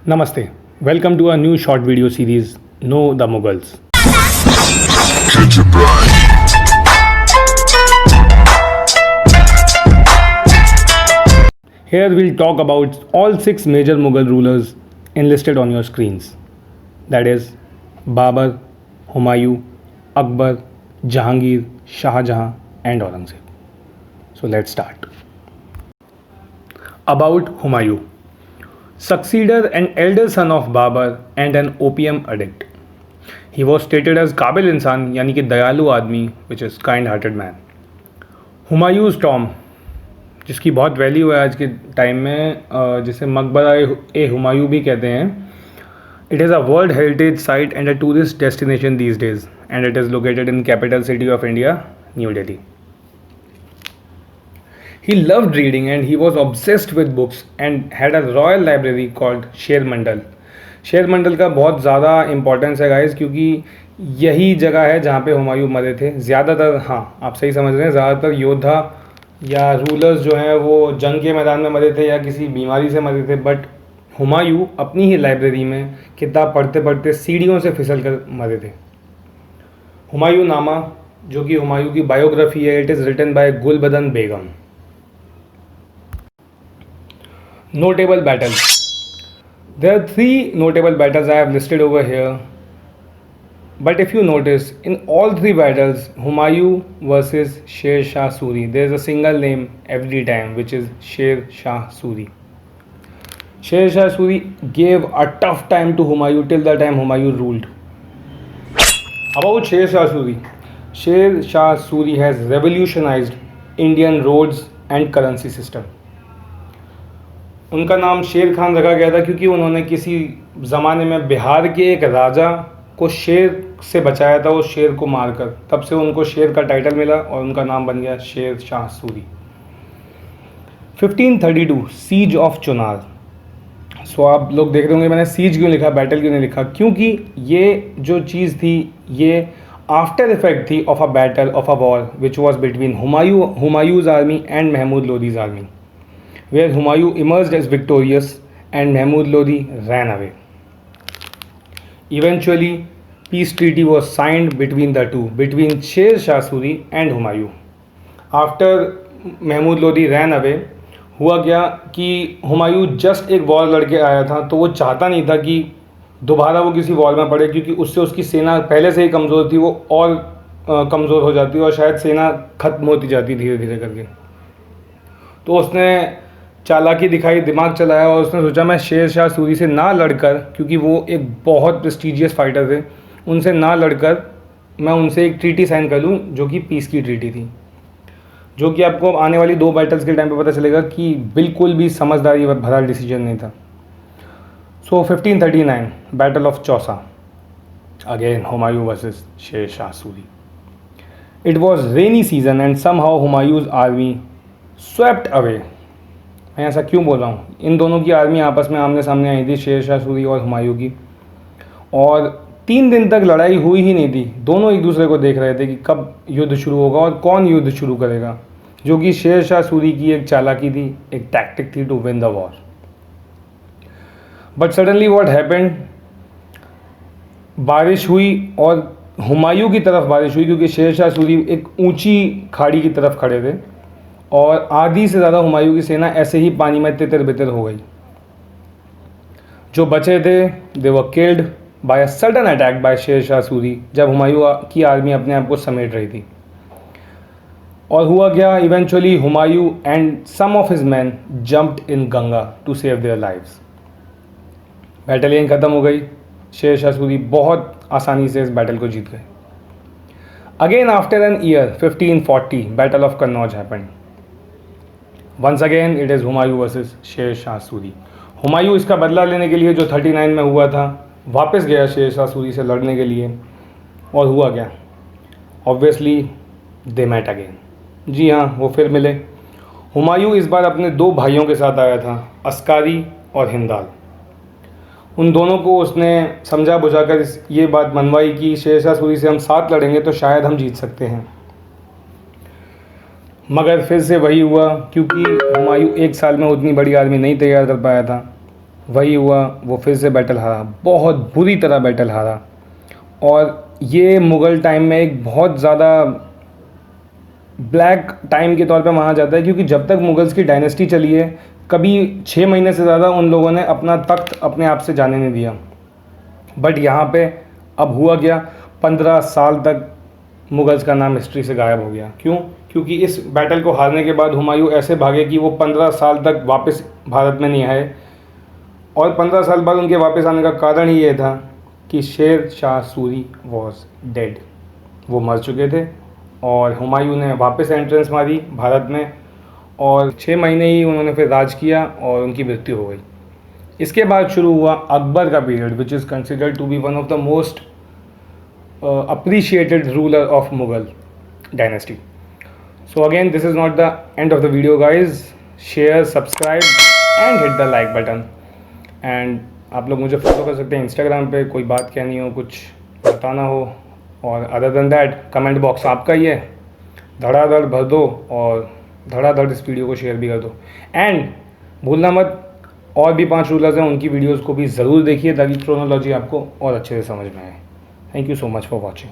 Namaste. Welcome to a new short video series, Know the Mughals. Here we'll talk about all 6 major Mughal rulers enlisted on your screens. That is Babur, Humayun, Akbar, Jahangir, Shah Jahan and Aurangzeb. So let's start. About Humayun. Succeeder and elder son of Babur and an opium addict. He was stated as काबिल इंसान यानी कि दयालु आदमी which is kind hearted man. हुमायूं's tomb जिसकी बहुत value है आज के टाइम में, जिसे मकबरा ए हुमायूं भी कहते हैं. It is a World Heritage Site and a tourist destination these days, and it is located in capital city of India, New Delhi. He loved reading and he was obsessed with books and had a royal library called शेर मंडल. शेर मंडल का बहुत ज़्यादा importance है guys, क्योंकि यही जगह है जहाँ पे हुमायूं मरे थे. ज़्यादातर, हाँ आप सही समझ रहे हैं, ज़्यादातर योद्धा या रूलर्स जो हैं वो जंग के मैदान में मरे थे या किसी बीमारी से मरे थे, बट हुमायूं अपनी ही लाइब्रेरी में किताब पढ़ते पढ़ते सीढ़ियों से फिसल कर मरे थे. हुमायूं नामा जो कि हुमायूं की बायोग्राफी है, it is written by Gulbadan Begum. Notable battles. There are 3 notable battles I have listed over here. But if you notice, in all 3 battles, Humayun versus Sher Shah Suri, there is a single name every time, which is Sher Shah Suri. Sher Shah Suri gave a tough time to Humayun till the time Humayun ruled. About Sher Shah Suri. Sher Shah Suri has revolutionized Indian roads and currency system. उनका नाम शेर खान रखा गया था क्योंकि उन्होंने किसी ज़माने में बिहार के एक राजा को शेर से बचाया था, उस शेर को मारकर. तब से उनको शेर का टाइटल मिला और उनका नाम बन गया Sher Shah Suri. 1532 siege of Chunar. So आप लोग देख रहे होंगे मैंने सीज क्यों लिखा, बैटल क्यों नहीं लिखा, क्योंकि ये जो चीज़ थी ये आफ्टर इफेक्ट थी of a battle of a war which was between Humayun's army and Mahmud Lodi's army, where Humayun emerged as victorious and Mahmud Lodi ran away. Eventually, peace treaty was signed between the two, between Sher Shah Suri and Humayun. After Mahmud Lodi ran away, हुआ क्या कि Humayun just एक war लड़के आया था, तो वो चाहता नहीं था कि दोबारा वो किसी वॉर में पड़े, क्योंकि उससे उसकी सेना पहले से ही कमज़ोर थी, वो और कमज़ोर हो जाती और शायद सेना ख़त्म होती जाती धीरे धीरे करके. तो उसने चालाकी दिखाई, दिमाग चलाया और उसने सोचा मैं शेर शाह सूरी से ना लड़कर, क्योंकि वो एक बहुत प्रेस्टीजियस फाइटर थे, उनसे ना लड़कर मैं उनसे एक ट्रीटी साइन कर लूँ जो कि पीस की ट्रीटी थी, जो कि आपको आने वाली 2 बैटल्स के टाइम पे पता चलेगा कि बिल्कुल भी समझदारी भरा डिसीजन नहीं था. So 1539 battle of Chausa, again Humayun versus Sher Shah Suri. It was rainy season and somehow Humayun's army swept away. मैं ऐसा क्यों बोल रहा हूँ, इन दोनों की आर्मी आपस में आमने सामने आई थी, शेर शाह सूरी और हुमायूं की, और 3 दिन तक लड़ाई हुई ही नहीं थी. दोनों एक दूसरे को देख रहे थे कि कब युद्ध शुरू होगा और कौन युद्ध शुरू करेगा, जो कि शेर शाह सूरी की एक चालाकी थी, एक टैक्टिक थी to win the war. But suddenly what happened, बारिश हुई और हुमायूं की तरफ बारिश हुई, क्योंकि शेर शाह सूरी एक ऊंची खाड़ी की तरफ खड़े थे और आधी से ज़्यादा हुमायूं की सेना ऐसे ही पानी में तितर बितर हो गई. जो बचे थे they were killed by a sudden attack by Sher Shah Suri, जब हुमायूं की आर्मी अपने आप को समेट रही थी. और हुआ क्या, eventually Humayun and some of his men jumped in Ganga to save their lives. Battle यहीं ख़त्म हो गई. शेर शाह सूरी बहुत आसानी से इस बैटल को जीत गए. Again after an year 1540 battle of Kannauj happened. Once again it is Humayun versus Sher Shah Suri. Humayun इसका बदला लेने के लिए जो 39 में हुआ था वापस गया शेर शाह सूरी से लड़ने के लिए, और हुआ क्या, ऑब्वियसली दे मेट अगेन. जी हाँ, वो फिर मिले. हुमायूं इस बार अपने 2 भाइयों के साथ आया था, अस्कारी और हिंदाल. उन दोनों को उसने समझा बुझाकर ये बात मनवाई कि शेर शाह सूरी से हम साथ लड़ेंगे तो शायद हम जीत सकते हैं. मगर फिर से वही हुआ, क्योंकि हुमायूं 1 साल में उतनी बड़ी आर्मी नहीं तैयार कर पाया था. वही हुआ, वो फिर से बैटल हारा, बहुत बुरी तरह बैटल हारा। और ये मुग़ल टाइम में एक बहुत ज़्यादा ब्लैक टाइम के तौर पे माना जाता है, क्योंकि जब तक मुग़ल्स की डायनेस्टी चली है कभी 6 महीने से ज़्यादा उन लोगों ने अपना तख्त अपने आप से जाने नहीं दिया। बट यहाँ पे अब हुआ क्या, 15 साल तक मुग़ल्स का नाम हिस्ट्री से गायब हो गया। क्यों? क्योंकि इस बैटल को हारने के बाद हुमायूं ऐसे भागे कि वो 15 साल तक वापस भारत में नहीं आए। और 15 साल बाद उनके वापस आने का कारण ही ये था कि शेर शाह सूरी वॉज डेड, वो मर चुके थे। और हुमायूं ने वापस एंट्रेंस मारी भारत में, और 6 महीने ही उन्होंने फिर राज किया और उनकी मृत्यु हो गई। इसके बाद शुरू हुआ अकबर का period, which is considered to be one of the most appreciated ruler of Mughal dynasty. So again, this is not the end of the video, guys. Share, subscribe and hit the like button. And आप लोग मुझे follow कर सकते हैं Instagram पे, कोई बात कहनी हो, कुछ बताना हो। और other than that, comment box आपका ही है, धड़ाधड़ भर दो और धड़ाधड़ इस वीडियो को शेयर भी कर दो। एंड भूलना मत, और भी 5 रूलर्स हैं, उनकी वीडियोज़ को भी ज़रूर देखिए ताकि क्रोनोलॉजी आपको और अच्छे से समझ में आए। Thank you so much for watching.